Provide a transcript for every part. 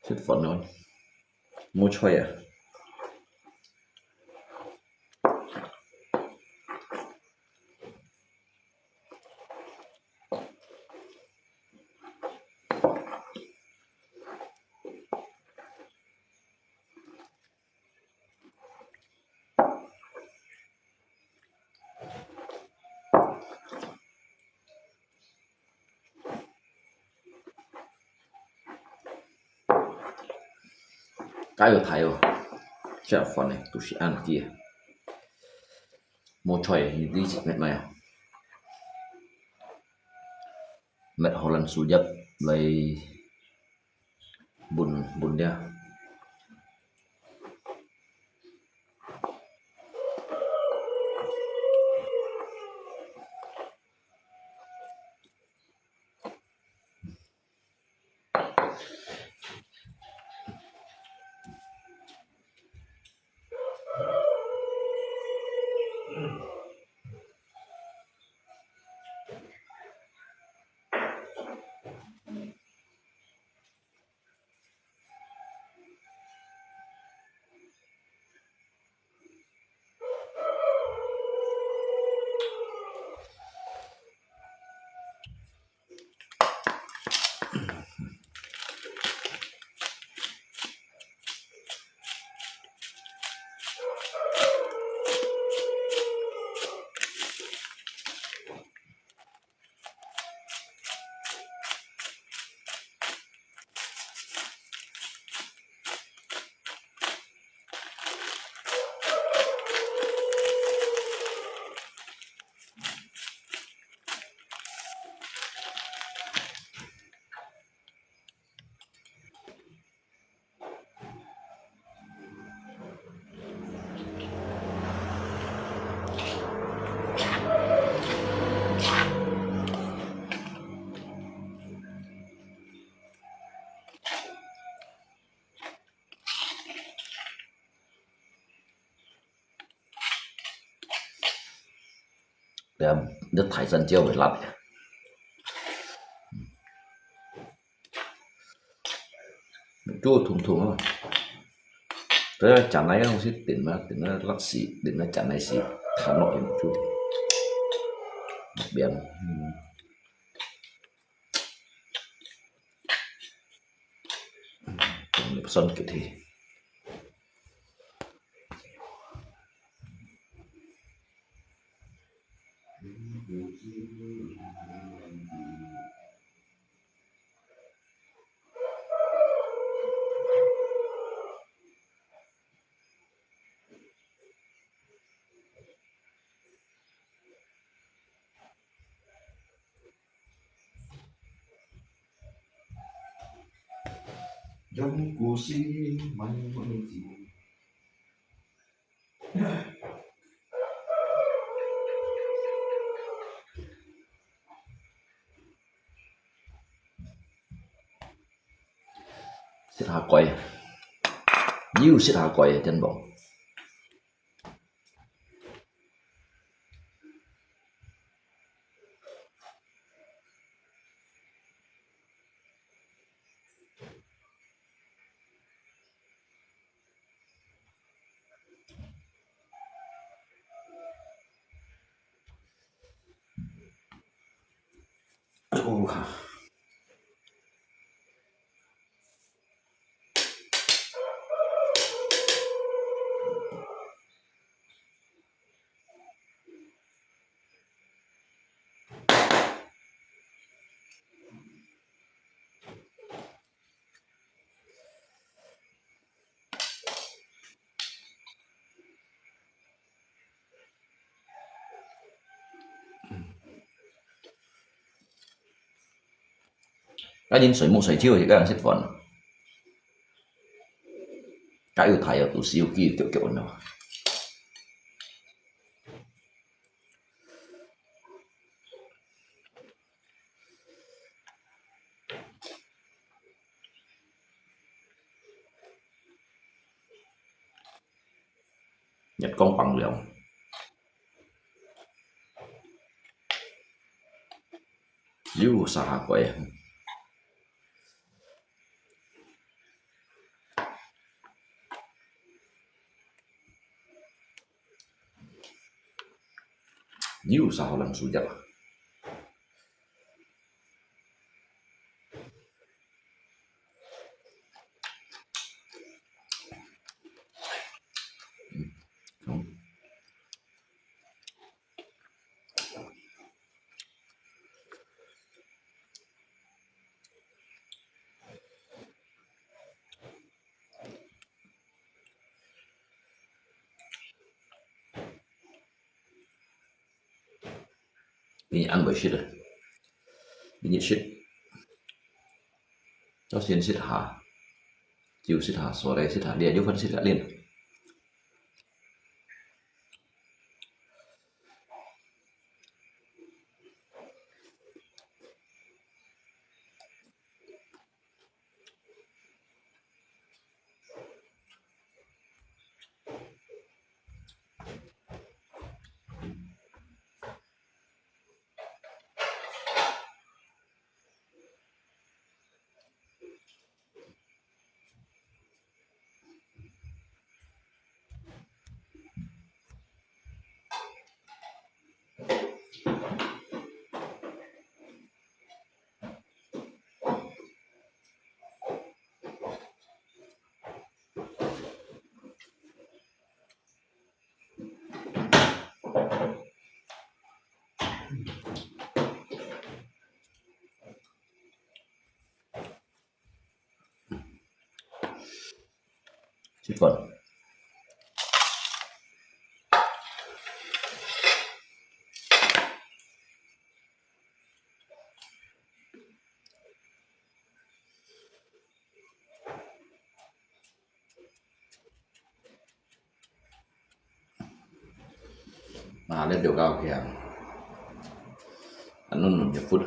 Sít phận rồi. Mua chơi à? Cái ở Thái rồi. Chả phận này, tôi sẽ ăn kia. Mua chơi đi chị mẹ mày. Mẹ họ lần số dập lấy bùn bùn đeo. Để đất Thái dân chiêu phải lặn. Chua thùng thùng rồi. Thế là chả này không xí tỉnh nó lắc xí, tỉnh nó chả này xí thả nội một chút. Một biển. Một sân kiểu thì. Trong cuộc sinh mong mỏi gì Xích hạ quay. Nhiều xích hạ quay trên bóng. Cái nhìn sấy một sấy chiêu thì các bạn xích phận. Cái ở Thái ở tủ siêu kia kiểu kiểu nào. Nhật công bằng liệu. Yêu xa hạ quay. nhiều sao làm số dập không ini ăn bởi shit rồi ini shit cho xin shit hạ chiều shit hạ số đây shit hạ dia vô phân shit hạ liền shit phần mà lên điều cao kìa ăn luôn một phút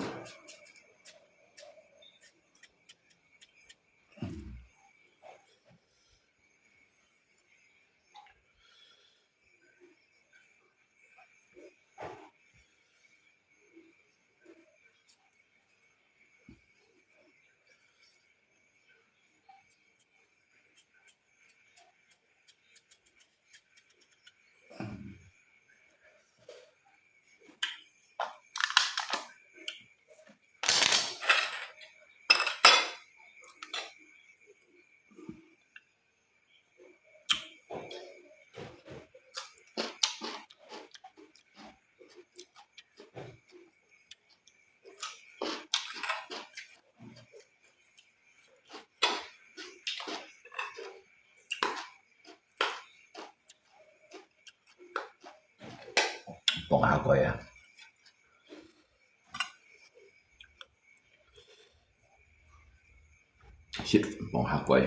bỏng áo quay à shit bỏng áo quay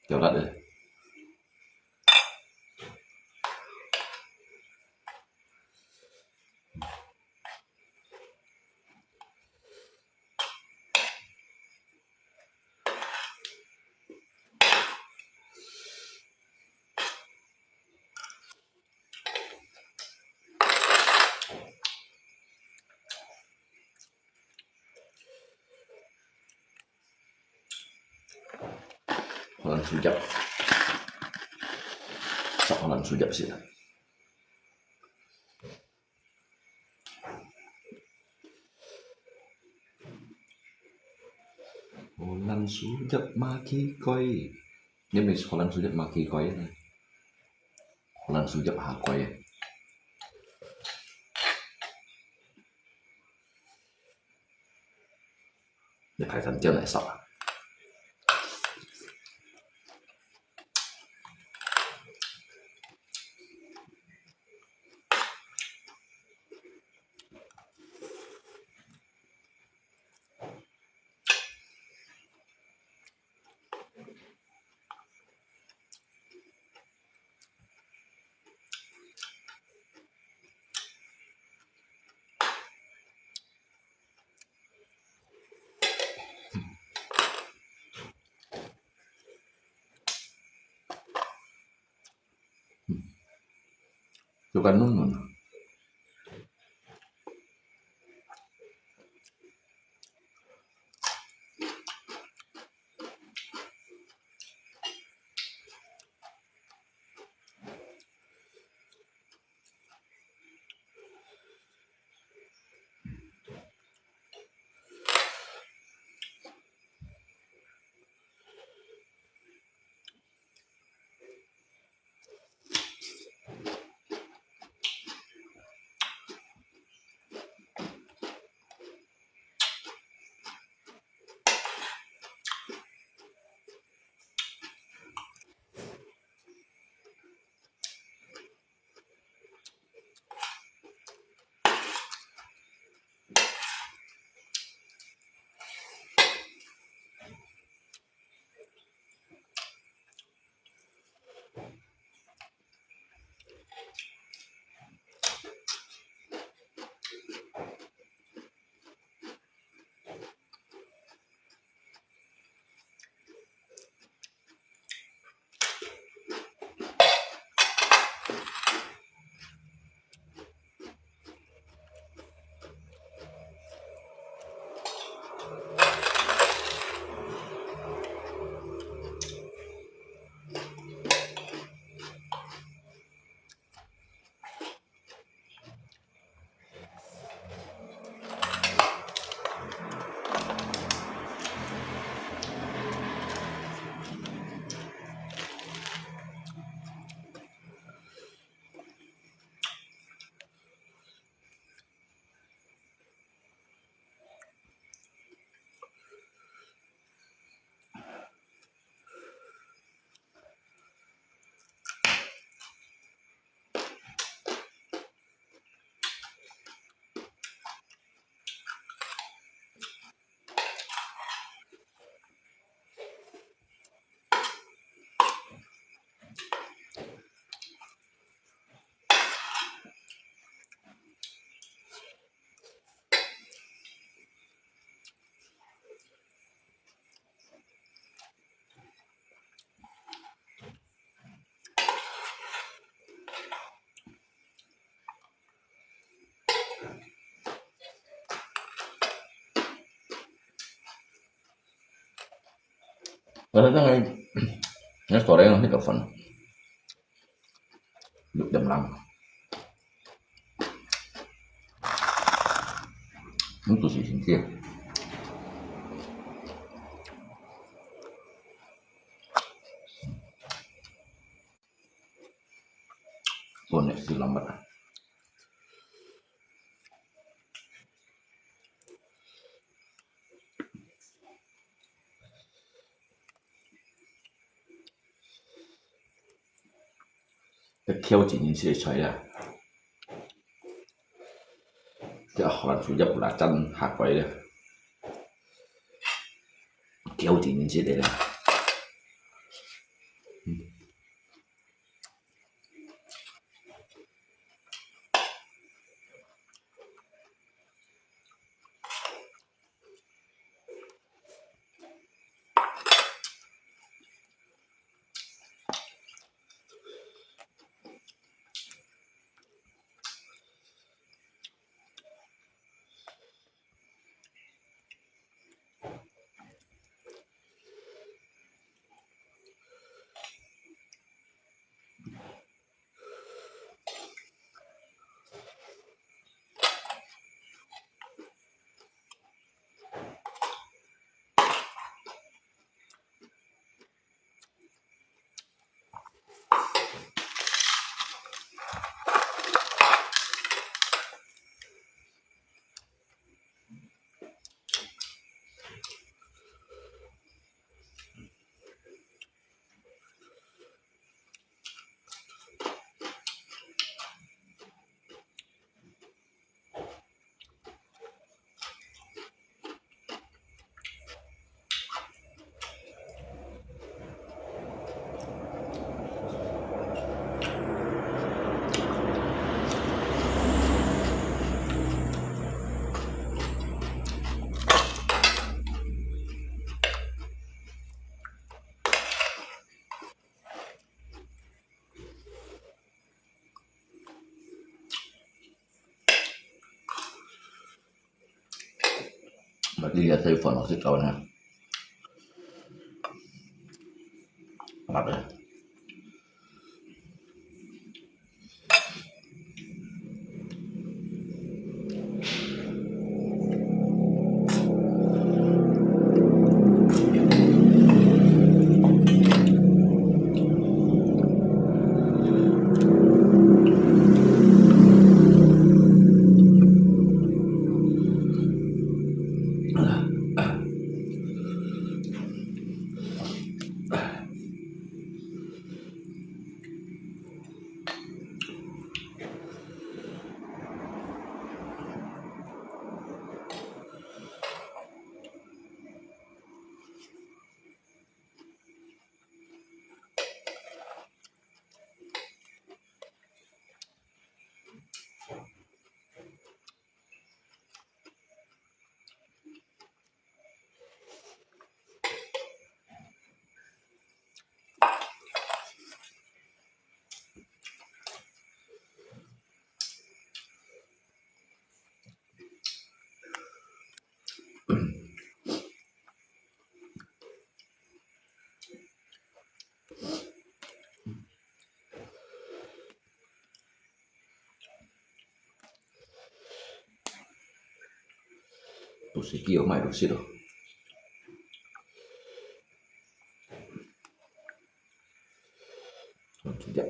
kiểu lật đây lần sujab sắp lần sujab sih lần sujab maki koi nếu mình lần sujab maki koi này lần sujab hạ koi để phải thành chân lại sợ Suka nunun Nó ngay nó tỏ đây nó hết cả phần được đầm lắm nó tụi gì chính kia còn này thì làm bật cái khéo chỉ nhìn sẽ chơi à cái họ chủ nhập là chân hạt vậy đấy khéo chỉ nhìn sẽ để này mà đi ra thấy phần nó sẽ cầu nè mặt đấy tụi sẽ kêu mày được xí đâu chủ nhập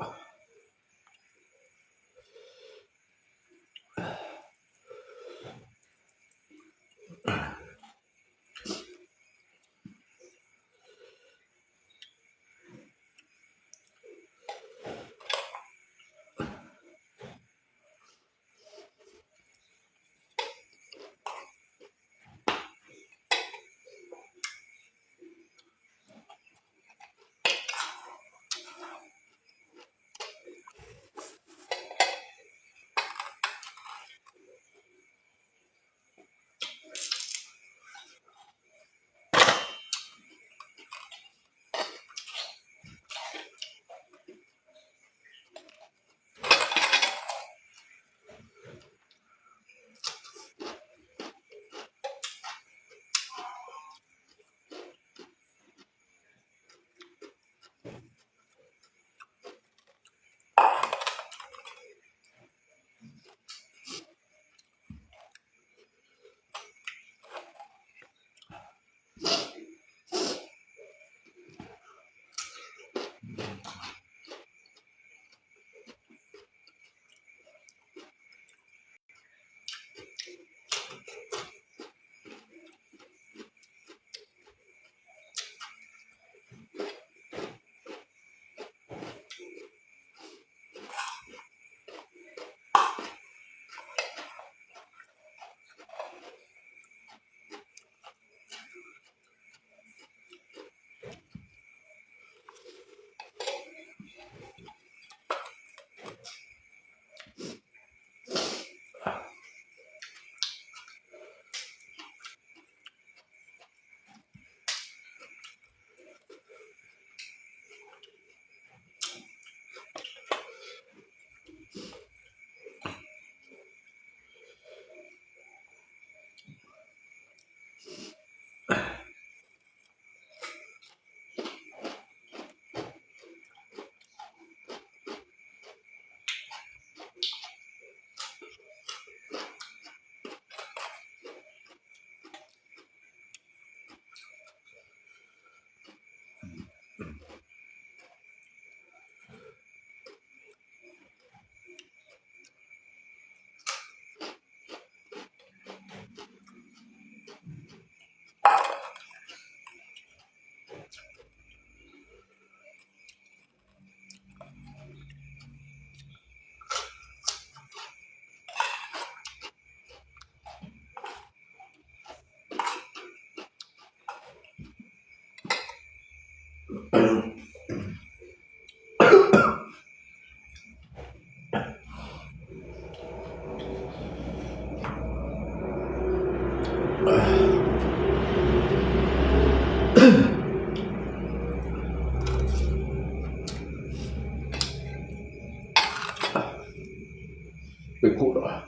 被苦了。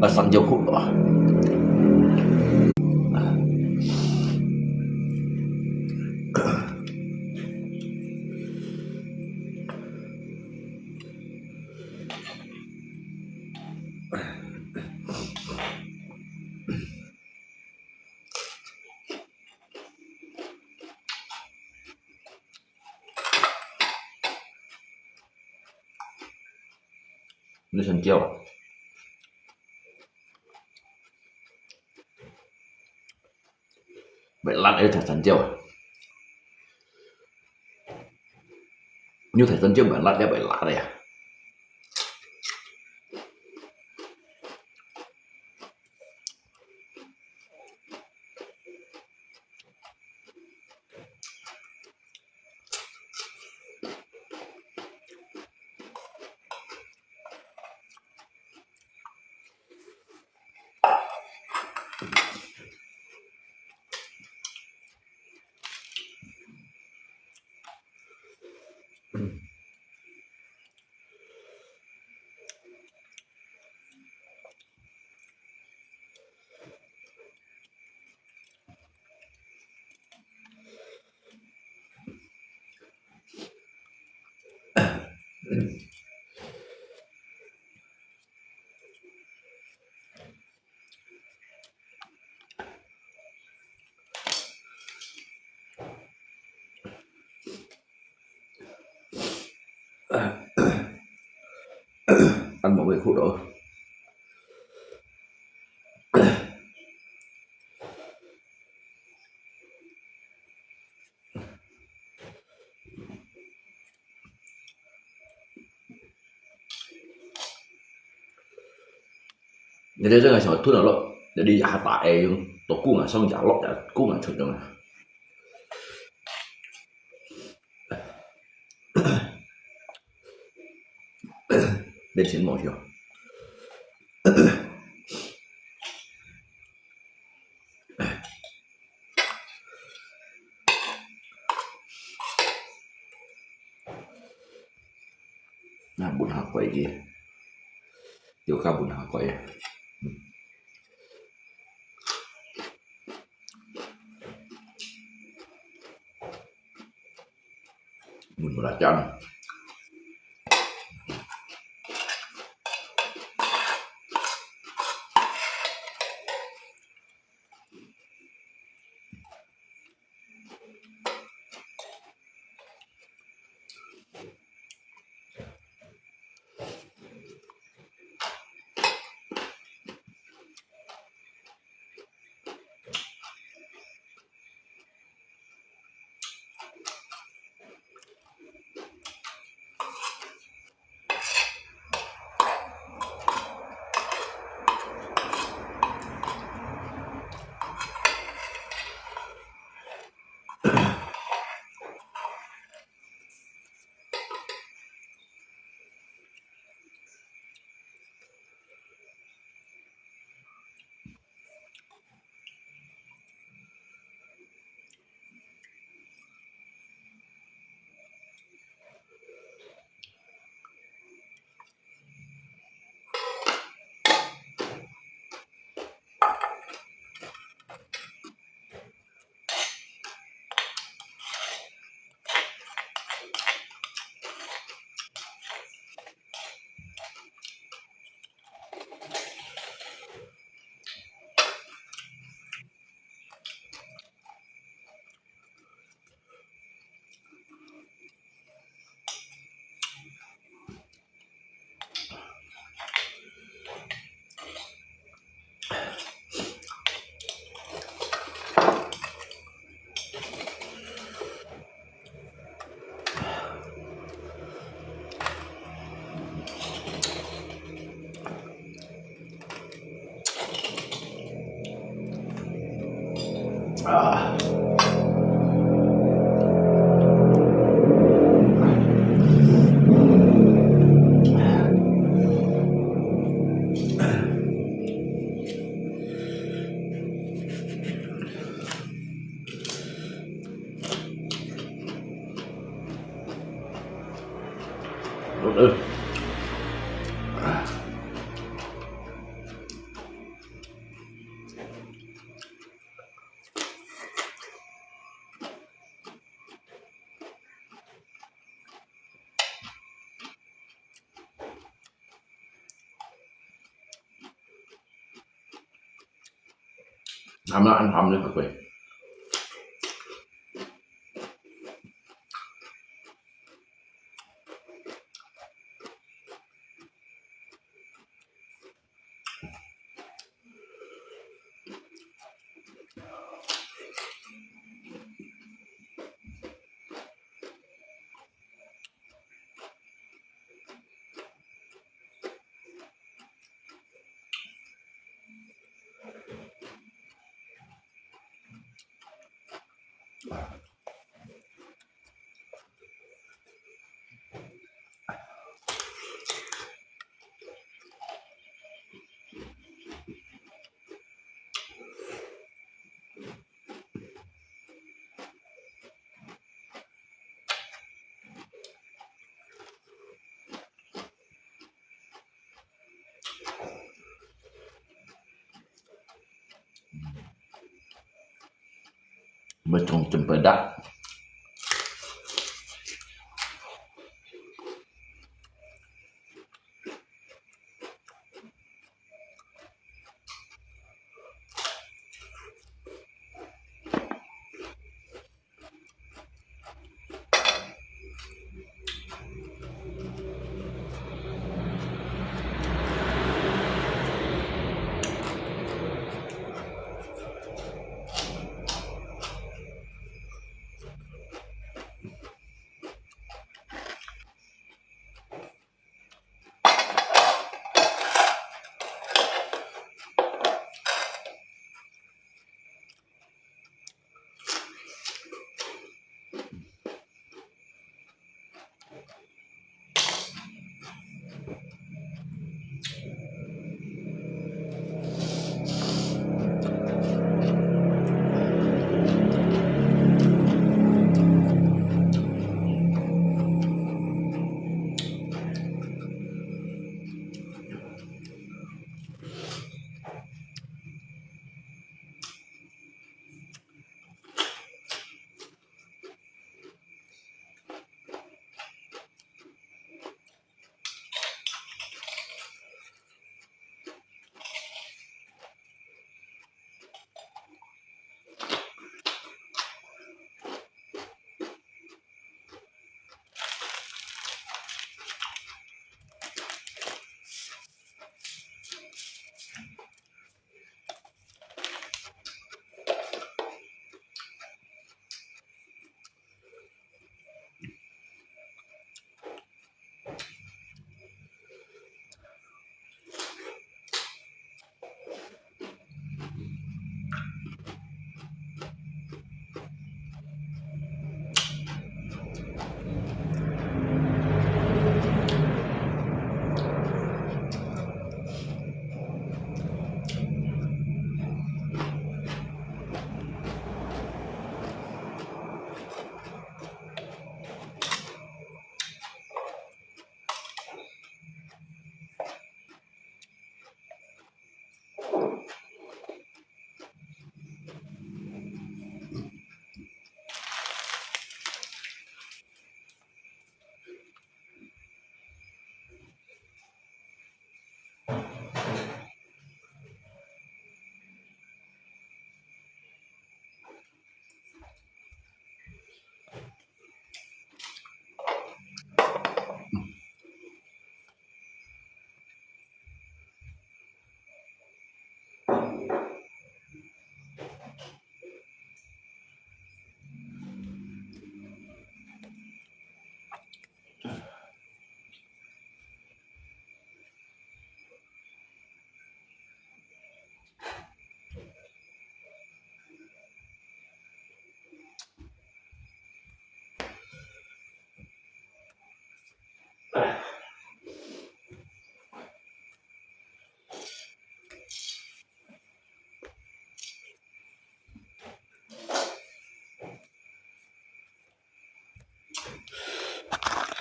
三椒苦了。nước sân chêu à? Vậy lát ấy thả sân chêu à? Như thả sân chêu bạn lát đấy vậy lát đây à? Ăn mọi người khổ đỡ. Như thế là sợ thuốc nào lắm để đi hạ tại tổ cung là xong giả lọt đã cung là chuẩn rồi mà bên trên mỏ chưa là bún hạt quậy kia tiêu khá bún hạt quậy bún bò chăn Rút ư. Hầm nó ăn hầm nữa các vị. Macam cempedak.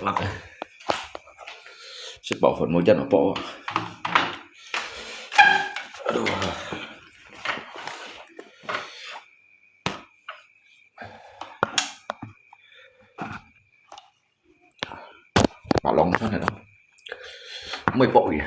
Lắc sẽ bỏ phần một chân ở bộ. Aduh. Bảo lòng thế này đâu mới bộ gì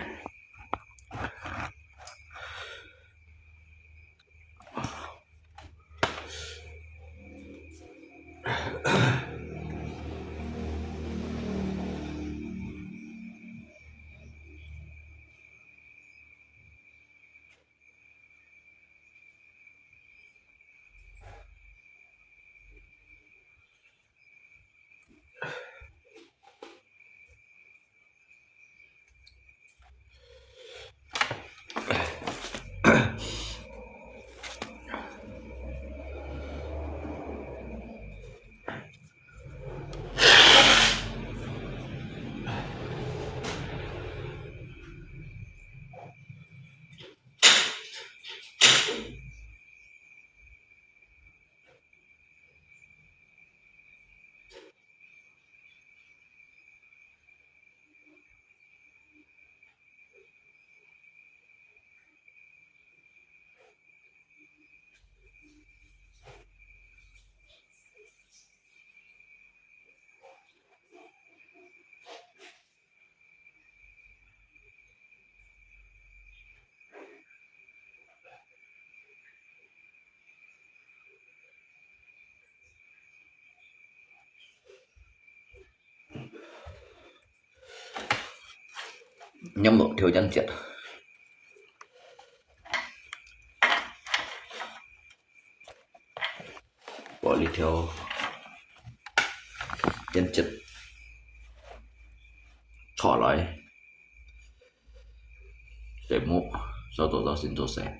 nhâm độ thiếu chân chết bỏ đi theo chân chết thỏ lại để mũ do tổ do xin tổ sẽ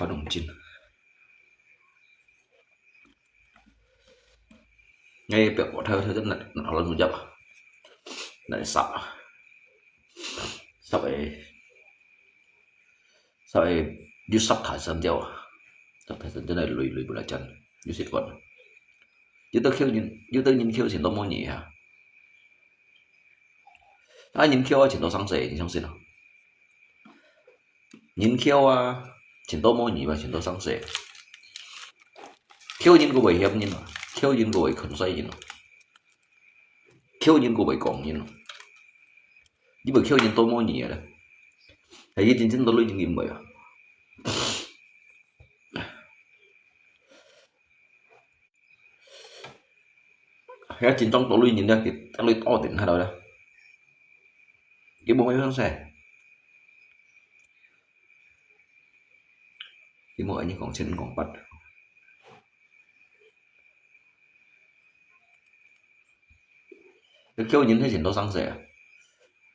có đồng chín ngay việc của thơ rất là nó là một dập lại sắp như sắp thải sân dầu sắp thải sân chân này lùi lùi lại chân như xịt quần như tôi nhìn khiêu chỉ tôi mua nhỉ hả nhìn khiêu chỉ tôi sáng sớm thì xong xin nào nhìn khiêu chỉ tôi mua nhỉ và chỉ tôi sáng sớm khiêu nhìn của bảy hiệp nhìn khiêu nhìn của bảy khẩn xoay nhìn khiêu nhìn của bảy cổng nhìn nhưng mà khiêu nhìn tôi mua nhỉ đấy thấy cái chính tôi lui những nghiệm vậy cái chính trong tôi lui nhìn ra thì ta lui to tỉnh hai đời đó cái bộ máy sáng xe cái bộ như còn chân còn bắt cái khiêu nhìn thấy chính tôi sáng xe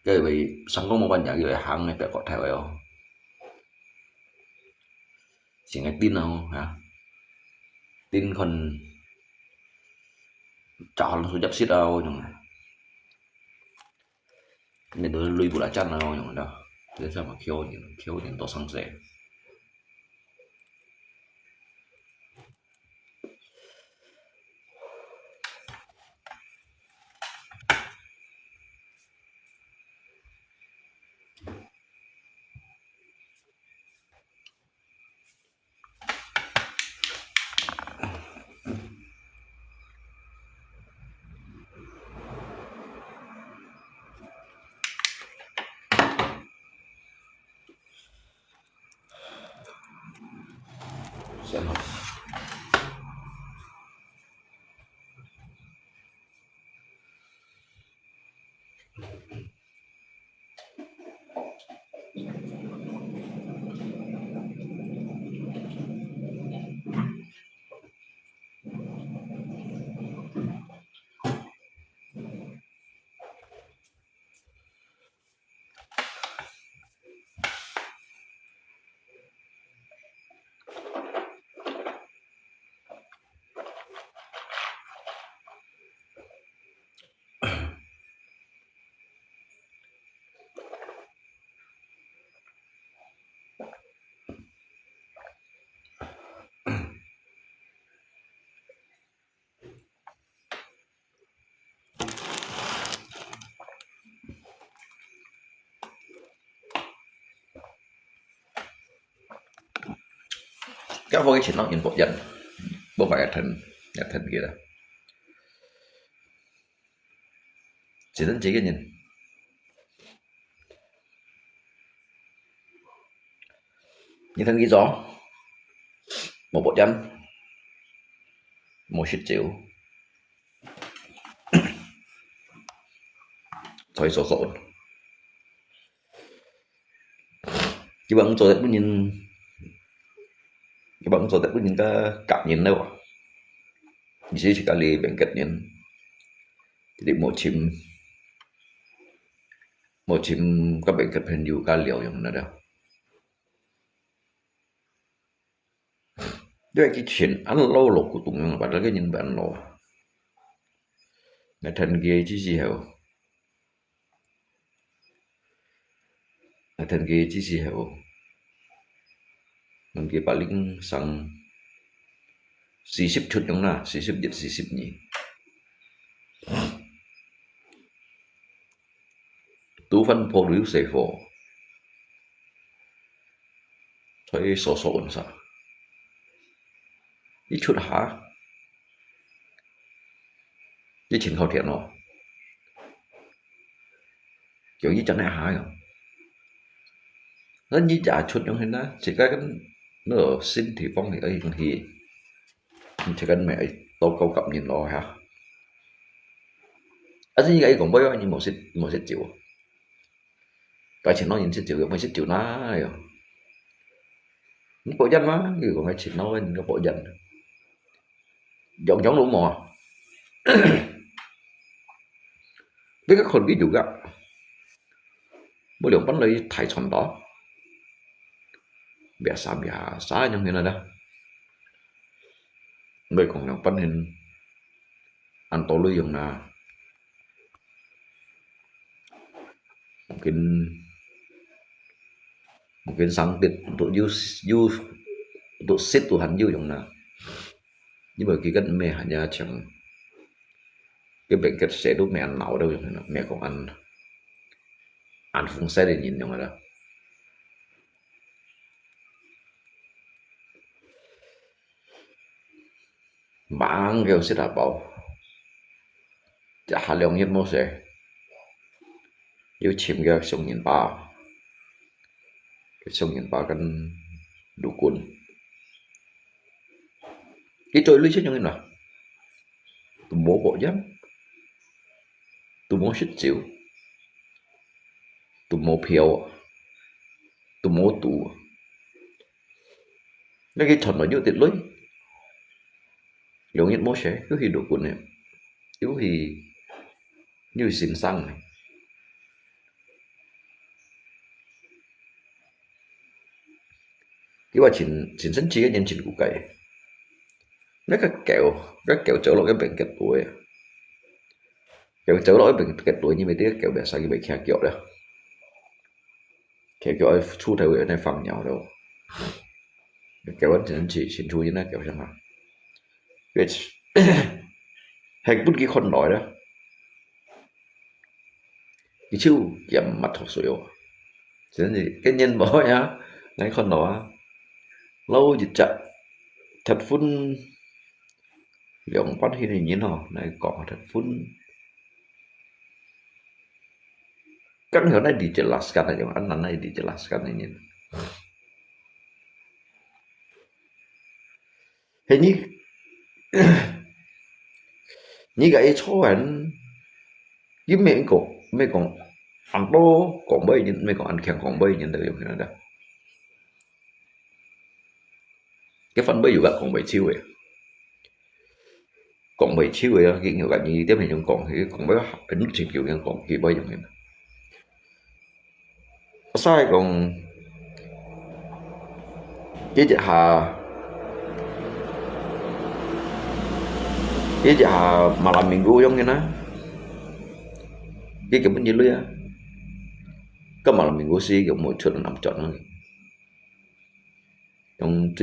cái vì sáng có một bạn nhà kiểu hàng này phải có theo không chỉ nghe tin nào hả tin còn chọn số chấp xít đâu nhưng mà nên tôi lui bù lại chân đâu nhưng mà đâu để sao mà khiêu nhìn tôi sáng xe xem nào. Các voi chỉ nói những bộ dân bố phải nhà thần kia đó chỉ đến chỉ cái nhìn như thân ghi gió một bộ dân một shit chịu thôi sổ sổ chứ bạn tôi đã nhìn cái bạn tôi đã nhìn cái cảm nhìn đâu chỉ cả lì bên cạnh nhìn thì một chim các bệnh cận hình dù ca liều giống nó đâu đây cái chuyện ăn lâu lộc của tụi mình bạn là cái nhìn bạn lâu người thân kia chứ gì hiểu người thân kia chứ gì hiểu mình kia bạn lính sang xì xếp chút giống na xì xếp dịch xì xếp nhỉ tú phân phô lưu sấy phô thôi sổ sổ sao ít chút hả cái chuyện khâu thiện nó kiểu như chẳng ai hả không nó như trả chút giống thế đó chỉ cái nó ở xin thì phong thì ấy thì chỉ cần mẹ tôi câu cặp nhìn nó hả ở như vậy còn bao nhiêu một xích chịu cái chuyện nó nhìn xích chịu mới xích chịu nó rồi bộ dân má người còn phải chuyện nói những cái bộ dân dọn giống đủ mò với cácคนjuga beliau pun dari Thai contoh biasa yang ini ada người còn yang pun hình anh tổ lưu dùng là mungkin sangtit untuk you untuk sit Tuhan you dùng là nhưng bởi vì cái mẹ hanya chẳng cái bệnh kết sẽ đúc mẹ ăn nấu đâu mẹ còn ăn phun xe để nhìn giống đó bạn kêu sẽ đã bảo chả hà lượng nhất mô sẽ yêu chìm cái sông nhìn ba cái sông nhìn ba cần đủ cuốn cái trôi lưới chết như thế nào tụi bố bộ giáp tụi bố xích chịu tụi bố phiêu tụi bố tụ cái thần nó như tiệt lưới lượng nhất mô sẽ cứ khi đủ cuốn này yếu thì như xin xăng này cái quá trình sinh trí nhân trình của cậy nó các kẹo trở lại cái bệnh kết tuổi kẹo trở lại bệnh kết tuổi như vậy tiếc kẹo bé sai cái bệnh khác kẹo đó kẹo chu theo cái này phẳng nhau đâu kẹo vẫn sinh chỉ sinh chu như này kẹo chẳng hạn cái hành bất kỳ con nói đó cái chiêu kiểm mặt thật sự thế gì cái nhân bảo nhá ngay con đó lâu dịch chậm thật phun lượng phát hiện hình như nào này có thật phun kan karena dijelaskan aja anak dijelaskan ini thế như cái chỗ anh với mấy con ăn bố còn bơi nhìn mấy con ăn kèm còn bơi nhìn được không thế nào cái phần bơi juga còn bơi chiêu ấy còn bơi chiêu ấy cái nhiều cái gì tiếp này trong còn thì còn bơi cái nút chìm kiểu yang còn kỳ bơi giống như này sai còn cái hà mà làm mình gu giống như nó cái bên dưới lưới cái mà làm mình gu xí kiểu một chút là nằm trọn nó trong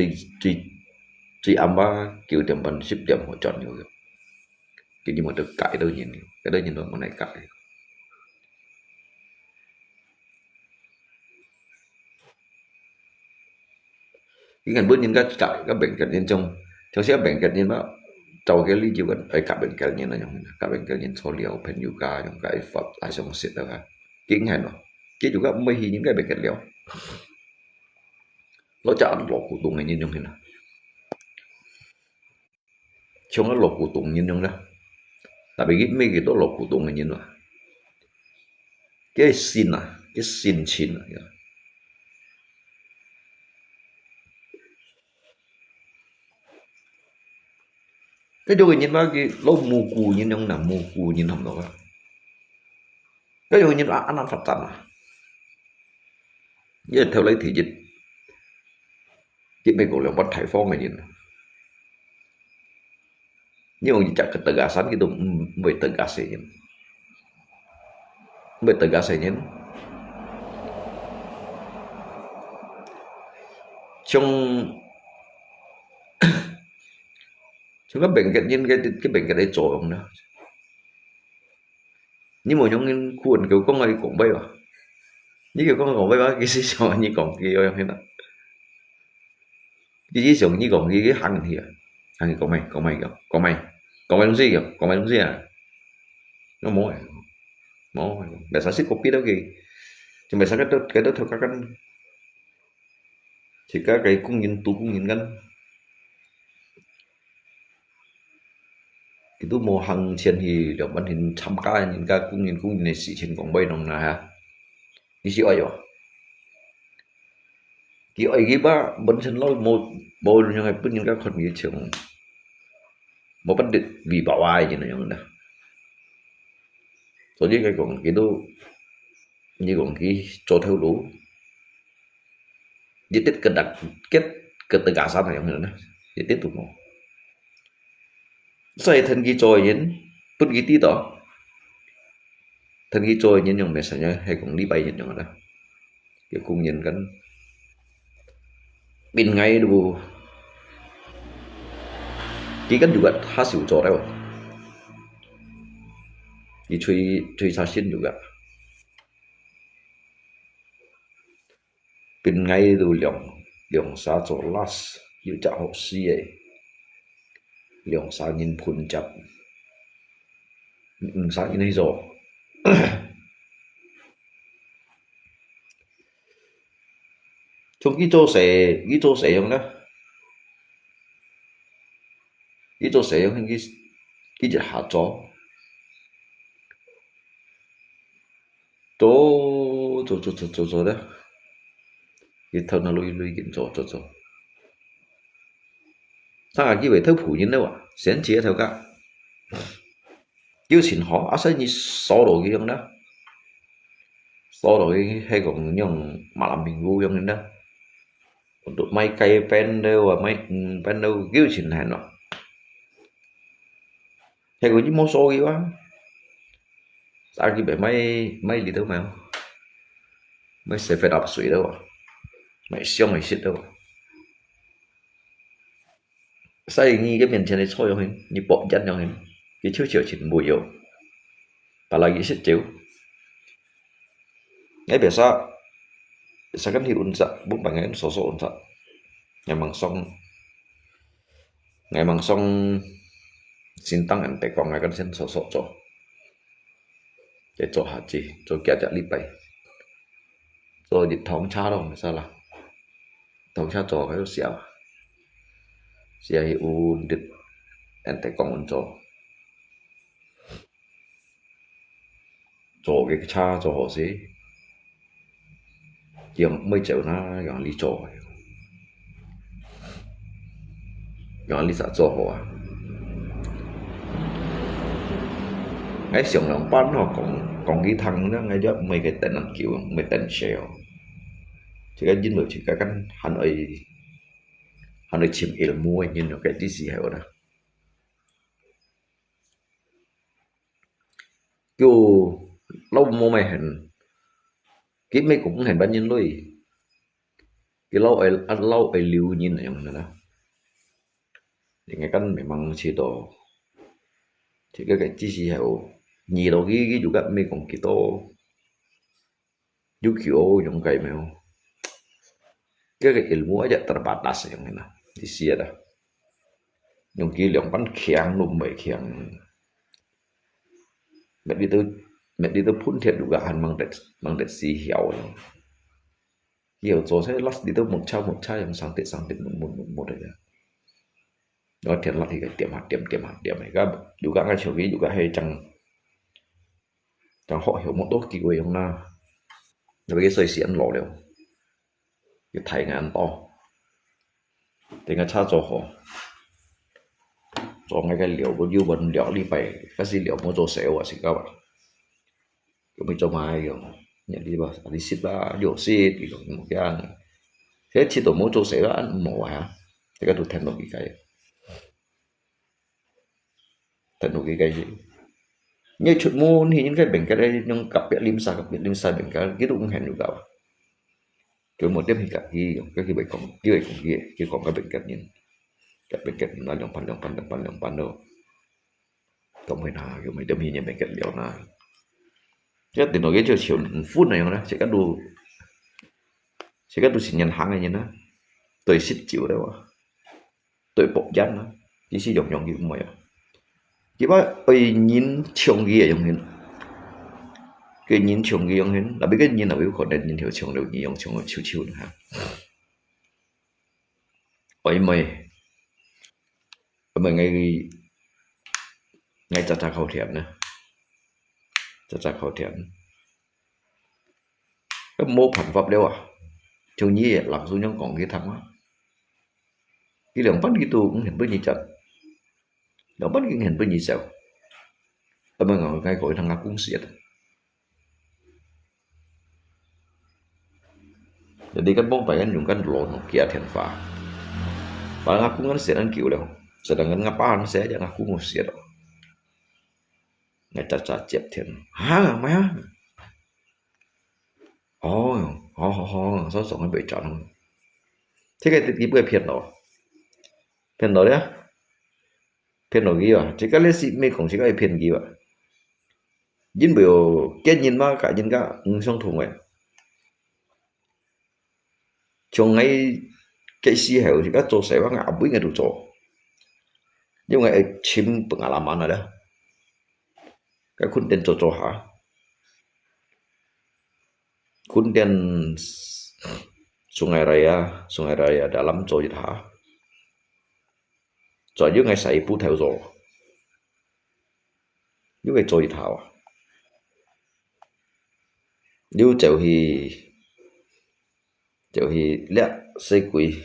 truy âm ba kiểu điểm bằng ship điểm một trọn nhiều kiểu như mà được cãi đâu nhìn cái đó nhìn vào một này cãi cái ngành bước nhìn các bệnh cảnh nhân trong sẽ bệnh cảnh nhân đó trong cái lý do ấy các bệnh cảnh nhân là những các bệnh cảnh nhân số liệu pen yoga trong cái phật lại trong sự đó cái ngành nó cái juga mới hi những cái bệnh cảnh liệu nó chọn lột cụ tùng này nhân trong thế nào trong nó lột cụ tùng nhân trong đó tại vì mấy cái đó lột cụ tùng này nhân rồi cái xin chín cái chỗ nhìn vào cái lô mù cù nhìn trong là mù cù nhìn không đó cái chỗ nhìn vào ăn Phật tánh à như theo lấy thị dịch chỉ mấy cổ lượng bắt thải phong này nhìn nhưng mà chắc cái tự gà sẵn cái tụi mới tự gà sẽ nhìn mới tự gà sẽ nhìn trong các bệnh cảnh nhìn cái bệnh cái đấy chỗ ông đó nhưng mà những khuôn kiểu có người cũng bay vào như kiểu có người cũng bay vào cái gì sao như còn kia em thấy đó cái gì giống như còn cái hàng thì hàng có mày đúng gì kìa có mày đúng gì à nó mỗi để sản xuất copy đó kì thì mày sản cái đó theo các cái thì các cái cũng nhìn tu cũng nhìn ngân itu mo hang chen hi lo ban hin cham ka nin ka kung ne si chen kong bai nong na ha ni si oi yo ki oi gi ba ban chen lo mo bo như ngày pun các con như trường một bất định vì bảo ai như này đó rồi với cái còn cái đó như còn cái cho theo đủ di tích cái đặc kết cái tất cả sao này không nữa di tích tụ một sai thân ghi trôi nhấn bất ghi tí đó thân ghi trôi nhấn dùng mẹ sao nhá hay cũng đi bay nhấn dùng đó cái cùng nhìn cái bên ngay đủ cái kan juga hasil cho đấy di truy sasin juga bên ngay đủ lượng lượng sa cho las yêu cha học sĩ ấy lượng sa nhìn phun chập sa nhìn này rồi trong cái chỗ sẽ không đó cái chỗ sẽ không cái gì hạ chó chỗ đó cái thằng nó lui cái chỗ ta cái về theo phụ nhân đâu à sáng chế theo cả yêu xin họ à sao như số đồ cái đó số đồ hay còn nhung mà làm mình ngu trong đó tụi mấy cây pen đâu và mấy pen đâu yêu xin hàng nó hay còn những món số gì quá sao cái về mấy gì đâu mà mấy sẽ phải đọc suy đâu à mày siêu mày xịt đâu sao như cái miền trên này sôi không như bộ chân nhau hình cái chiếu chiều chỉ mùi yếu và là cái xịt chiếu ngay bây giờ sao cái hiệu unsa bút bằng cái số unsa ngày bằng xong xin tăng anh tại còn ngày cái chân số cho cái chỗ hạt gì chỗ kia chặt đi bay rồi đi thòng cha đâu mà sao là thòng cha chỗ cái xẻo sia hi u dit ente kong cho cái cha cho họ sẽ yang mới chịu na yang lý cho yang lý sao cho họ ngay xong lòng bán họ còn cái thằng đó ngay đó mấy cái tên làm kiểu mấy tên sale chỉ cái dính được chỉ cái hắn ấy chìm ilmu nhìn nó cái gì hiểu đó kiểu lâu mua mày hình cái mấy cũng hình bao nhiêu lối cái lâu ấy liu nhìn này mà đó thì ngay căn mình mang chỉ đồ chỉ cái gì hiểu nhiều đồ cái juga mấy cũng kiểu juga kiểu dùng cái mèo cái ilmu aja terbatas yang ini di sini ada yung kilang pan khiang lum mấy khiang mẹ đi tới phun thiệt juga han mang det si hiểu rồi sẽ lót đi tới một chai yang sang tiệt một đấy đó thiệt là thì cái tiệm hạt này các juga ngay chiều juga hay chẳng họ hiểu một tốt kỳ quay không na rồi cái sợi xiên lỗ đều cái thầy ngàn to thì ngay cha cho họ cho ngay cái liệu có dư bẩn liệu đi bày cái gì liệu mua cho xéo à các bạn cái mình cho mai kiểu nhận đi vào đi ship ba điều ship thì một cái ăn thế chỉ tổ mua cho xéo ăn mỏ hả thì cái tụt thêm một cái thêm một cái gì như chuyện môn thì những cái bệnh cái đây nhưng cặp biệt lim xa bệnh cái cũng hẹn được đâu kiểu một đêm thì cả cái bệnh còn cái còn cái bệnh cận nhìn cái bệnh cận nó đồng pan đâu cộng với nào kiểu mấy đêm thì bệnh cận liệu nào chứ từ nói cái chiều phút này đó chỉ có đủ xin nhận hàng này nhá tôi xích chịu đấy mà tôi bộc danh đó chỉ sử dụng gì cũng vậy chỉ bảo ơi nhìn chồng gì giống hình cái nhìn chồng gì giống hình là biết cái nhìn là biết còn đến nhìn hiểu chồng đều nhìn chồng chiều nữa ha ơi mày ngay chặt khẩu thiện nữa chặt khẩu thiện cái mô phản pháp đâu à chồng gì làm số nhân còn cái thằng á cái lượng bắt cái tu cũng hình với gì chặt nó bắt cái hình với gì sao ở bên ngoài cái gọi thằng ngạc cũng xiết jadi kan bông pengen dùng kan lon kia thiền phá và ngạc cũng xiết ăn kiểu đâu sedangkan ngapain saya aja ngaku mau xiết ngay chặt chẹp thiền hả mày á sao sống bị chọn không thế cái bữa phiền đó đấy phiền đó gì à chỉ cái lấy xịt mấy cũng chỉ cái phiền gì à nhìn biểu cái nhìn mà cả nhìn cả xong thùng vậy trong ngay cái xí hẻo thì các chỗ sẽ bắt ngã bưởi ngay đủ chỗ nhưng mà chim pengalaman ada cái content chỗ hả content sungai raya dalam chỗ gì hả chỗ dưới ngay sài pu theo chỗ dưới cái chỗ gì thảo nếu chịu thì lẽ xây quỷ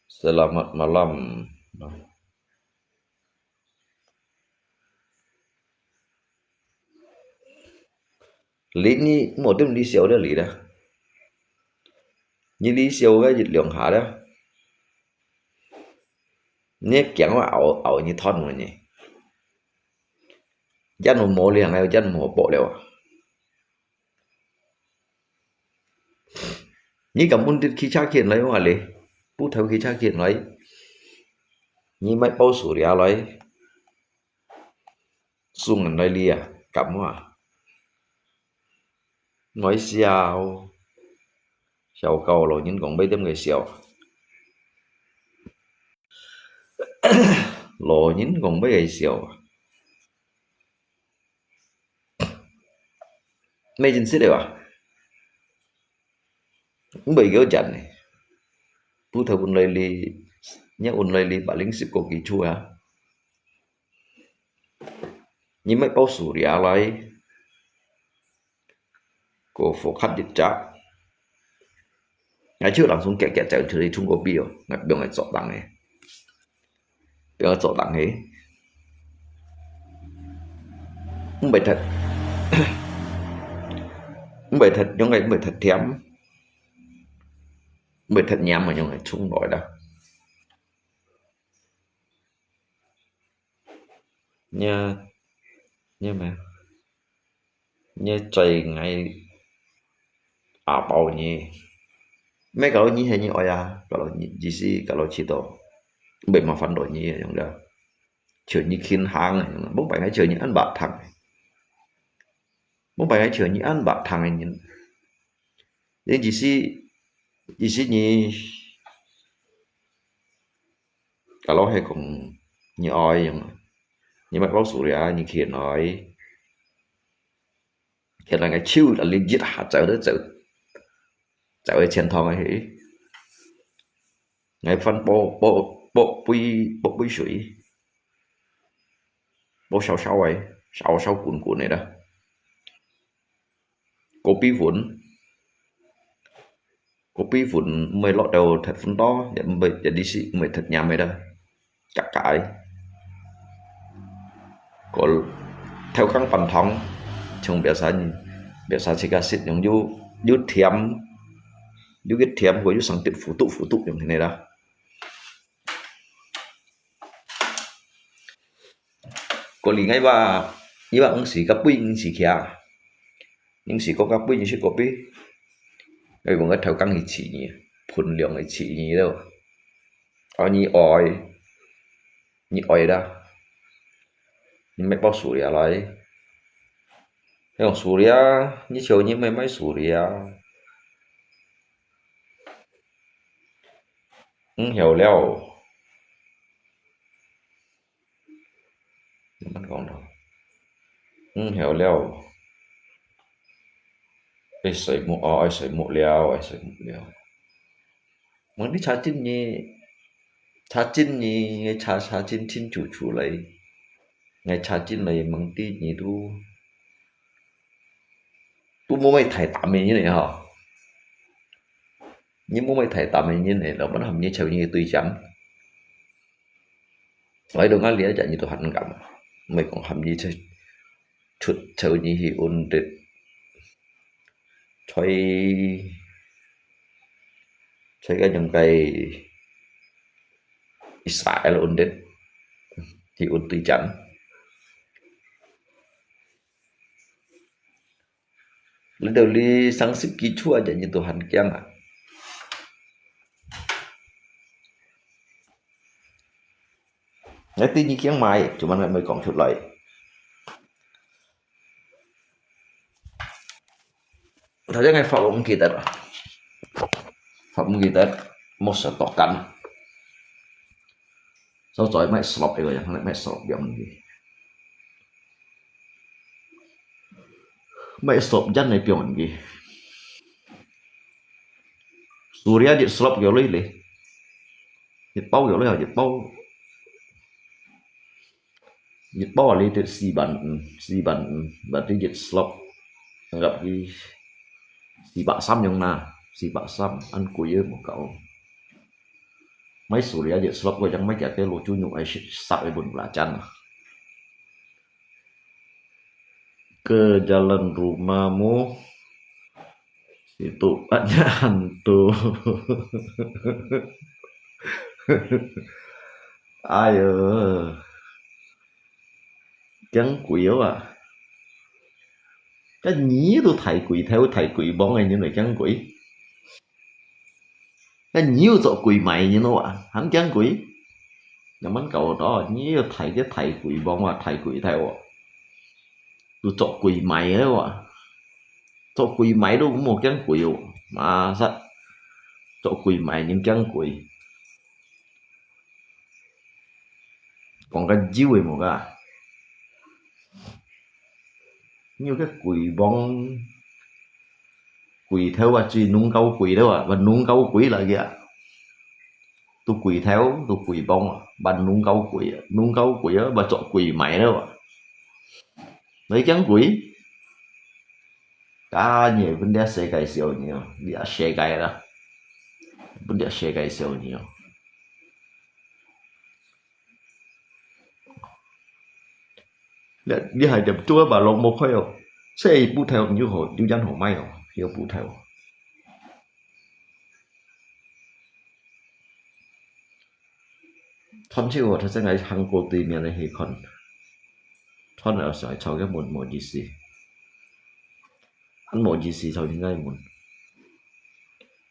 selamat malam lý ni một đêm đi siêu đó lý đó như đi siêu cái dịch lượng hạ đó nhé chẳng có ảo như thon rồi nhỉ dân một mộ liền này dân một bộ đều như cảm ơn khi cha kiện lấy mà lì bút theo khi cha kiện lấy như mấy bao sủi ra lấy dùng ở đây lìa cảm hòa nói xiao cầu rồi nhưng còn bây thêm người xiao lộ những còn bây người xiao mấy chính sách đều à cũng bị gỡ chặn này bút theo bên đây li nhớ ôn lại li bà lính xịt cổ kỳ chua à nhưng mấy bao sủi lại cổ phổ khát dịch trả ngày trước làm xuống kẹt kẹt chạy từ đi Trung Quốc biểu ngày biểu ngày chọn đằng này biểu ngày chọn đằng ấy không phải thật không phải thật những ngày không phải thật thèm không phải thật nhám mà những ngày chung nói đó nha nha mà nha trời ngày à bao nhiêu mấy cái như hay như oi à kalau gì gì kalau chito bị mà phản đối như vậy đó chờ như khiến hàng này bố phải ngay chờ như ăn bạc thằng bố phải ngay chờ như ăn bạc thằng này nhìn đến gì gì như kalau hay cũng như oi nhưng mà bao số ra như khiến nói khiến là ngày chiêu là liên giết hạt trở đó trở về chiến thong ấy ngày phân bộ bùi水bộ sáu sáu ấy sáu sáu cuốn cuốn này đó copy vốn mới lọt đầu thật phân to để đi xị mới thật nhảm ấy đó chắc cái có theo kháng phần thống trong biasa jika xịt yang du thiam du cái thiam của du sang tiết phụ tụ yang thế này đó có lý ngay ba như bạn ông sĩ cặp pin những sĩ kia những sĩ có cặp pin những sĩ copy người bọn cái theo căng thì chỉ nhỉ phun lượng thì chỉ nhỉ đâu ở như oi đó nhưng mấy bao sủi à lại cái còn sủi à như chiều như mấy mấy sủi à hiểu leo mình còn đâu hiểu leo ai sợi mũ leo mình đi查真你查真清楚出来ngày查真này mình đi nhỉ tu mua mấy thầy tạm như này hả nhưng mua mấy thầy tạm như này là vẫn hầm như chầu như tùy chấm lấy đồ ngã lía chạy như tôi hẳn cảm mấy còn hầm như chút chầu như hi ổn định chơi cái những cái Israel ổn định thì ổn tùy chấm lần đầu đi sang sức ký chua chạy như tôi hẳn kém à nói tí như kiếng mai chúng mình mới còn chút lợi thời gian ngày phật ông kỳ tết một sở tỏ cắn sau rồi mày slop rồi mày slop biếng gì mày slop chân này biếng gì Surya di slop kiểu lấy dịch bao kiểu lấy hả dịch bao lấy từ xì bản và cái dịch slop gặp cái xì bạ xăm nhung na xì bạ xăm ăn cuối một cậu mấy Surya di slop của chẳng mấy cái lô chu nhung ấy sắp ấy buồn là chăn ke jalan rumahmu itu banyak hantu ayo trắng quỷ à cái nhí tôi thầy quỷ theo thầy quỷ bọn này như này trắng quỷ cái nhiều chỗ quỷ mày như nó à hắn trắng quỷ là món cậu đó nhiều thầy cái thầy quỷ bọn mà thầy quỷ theo à tôi chỗ quỷ mày đấy à chỗ quỷ mày đâu cũng một trắng quỷ mà sao chỗ quỷ mày nhưng trắng quỷ còn cái chiếu ấy một cái nhiều cái quỷ bong quỷ theo và truy nung câu quỷ đó và nung câu quỷ là kìa tôi quỳ theo tôi quỳ bông bàn nung câu quỳ á bà chọn quỳ mày đâu mấy chẳng quỳ cả nhiều vấn đề sẽ cái siêu nhiều địa sẽ cái đó vấn đề sẽ cái siêu nhiều đi hai điểm chúa bà lòng một khơi không sẽ bút theo như hồi như dân hồ may không hiểu bút theo thân chịu thật sẽ ngày hàng cổ tìm nhà này thì còn thân ở sợi cho cái một gì gì anh một gì gì cho những cái muốn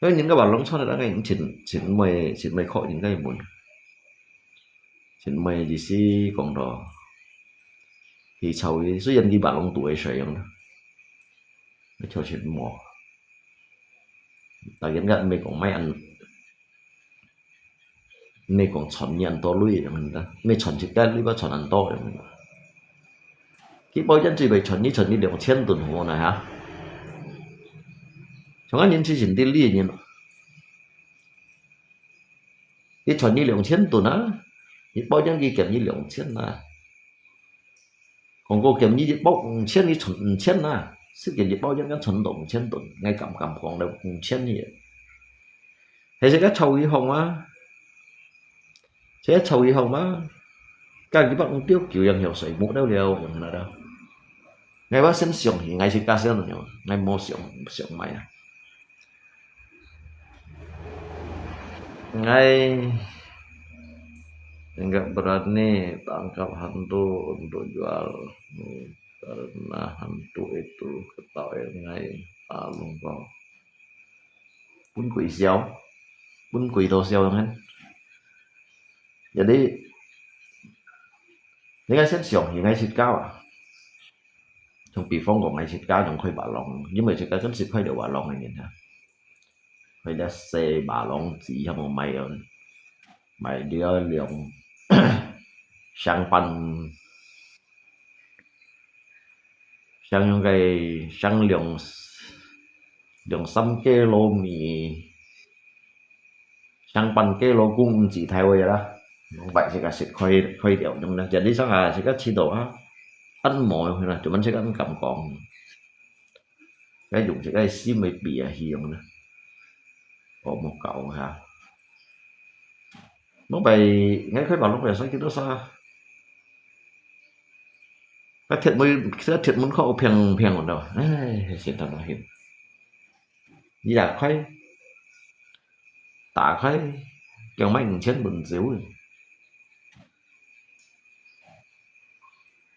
những cái bảo lông cho đã ngày những chuyện mày khó những cái muốn chuyện mày gì gì còn đó thì sau số dân đi bảo lông tuổi sợi không nó cho chuyện mò tại những cái mày còn mấy anh mày còn chọn nhận to lui rồi mình ta mày chọn chỉ cái lui bao chọn ăn to rồi mình cái bao dân chỉ phải chọn như 2000 tuần hồ này hả chúng ta nhìn chỉ chỉ đi liền nhìn cái chọn như 2000 tuần á cái bao dân đi kiểm như 2000 à còn cô kiểm như bốc千như chọn 1000 à sự kiện như bao dân cái chọn động 1000 tuần ngay cầm còn đâu 1000 như vậy thế sẽ cái trâu y hồng á sẽ trâu y hồng á các cái bạn tiêu kiểu yang hiểu sợi mũ đâu đều yang là đâu ngày bác sinh sống thì ngày chỉ ca sinh rồi ngày mua sống mày à ngày enggak berani tangkap hantu untuk jual karena hantu itu ketahui ngày alung kau pun quỷ đồ xéo kan jadi những cái xét xưởng thì ngay xịt cao à trong bị phong của ngay xịt cao trong khơi bả lòng nhưng mà xịt cao trong xịt khơi đều bả lòng này nhìn ha khơi đã xe bả lòng chỉ cho một mày đi lượng sang pan sang những cái sang lượng xăm kê lô mì sang pan kê lô cung chỉ theo vậy đó vậy thì cả sẽ khơi đều trong đó jadi sáng là sẽ có chỉ đồ ăn mồi hay là tụi mình sẽ ăn cầm còn cái dùng sẽ cái xí mày bìa hiền nữa có một cậu hả nó bày ngay khơi bảo lúc này sáng kia nó xa cái thiệt muốn khó phiền còn đâu xin thật là hiền như là khơi tả khơi kiểu mấy chết bừng xíu rồi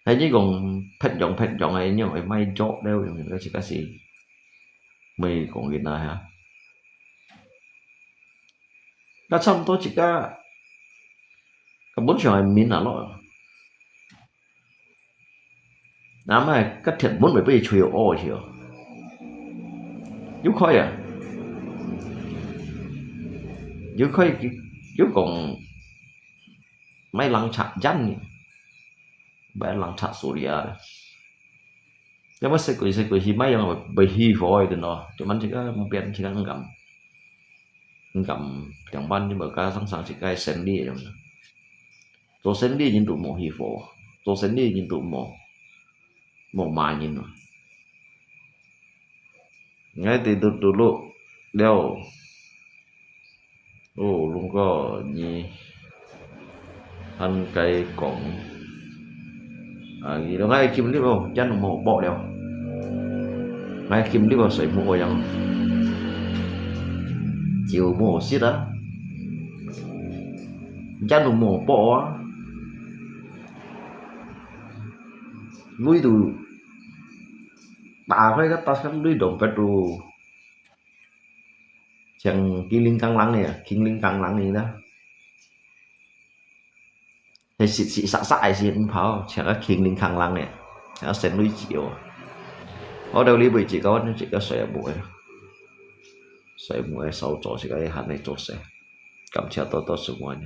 thế chứ còn phết giọng này nhưng mà may chốt đeo thì mình có chỉ cái gì mày còn cái này hả đã xong tôi chỉ có bốn trời mình là lo nắm này cắt thiệt 47 triệu ô chiều giúp khơi à giúp khơi giúp còn mấy lần chặt danh bé lần chặt số địa nhưng mà sẽ cười hi mấy mà bị hi vội từ nó tụi mình chỉ có một bên chỉ có ngầm chẳng ban nhưng mà ca sẵn sàng chỉ cái sen đi rồi tôi sen đi nhìn tụi mồ hi phổ tôi sen đi nhìn tụi mồ mà nhìn rồi ngay từ lúc đeo luôn có gì ăn cây cọng gì đó ngay kim đi vào chân mồ bộ đeo ngay kim đi vào sợi mồ rằng chiều mồ xít á chân mồ bộ nuôi từ bà phải ta sắm nuôi đồng petro chẳng kinh linh căng lắng này đó thì xị xạ gì cũng pháo chẳng có kinh linh căng lắng này nó sẽ nuôi chiều ở đâu đi bởi chỉ có sợi mũi sau cho chỉ có hạt này cho sẽ cảm thấy to to sự ngoài